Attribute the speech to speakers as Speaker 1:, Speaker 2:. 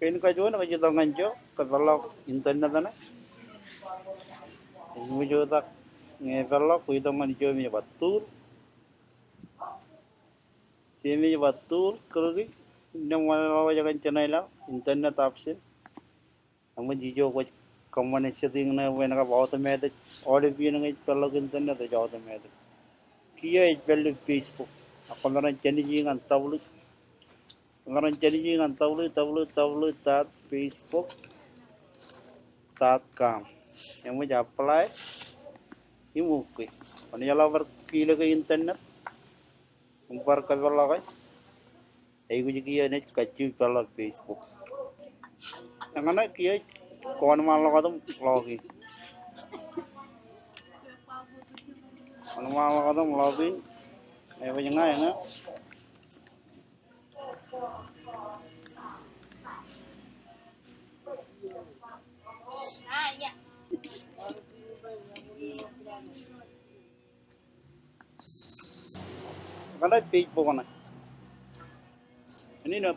Speaker 1: Kain kajuan nak juta nganjo kalau internet ana. Ini juta kalau kuito nganjo mi batul. Kami batul kerja. Nang mana jangan channel lah internet option. Namun jijo ko common setting na when ka automatic audio view na kalau internet to automatic. Kia ipel Facebook. Ako na channel ang tawlo. Ngaran channel ang tawlo tat facebook.com. Yang mau apply imu ke. Pani jala bar kila ke internet. Umpar ka bala ka. Ay ko jiya net kachu pala Facebook. Yang ana kia kon mal ka tum login. Kon mal ka tum login. Ay ba nga.
Speaker 2: Ya.
Speaker 1: Kada page po kana. Ini na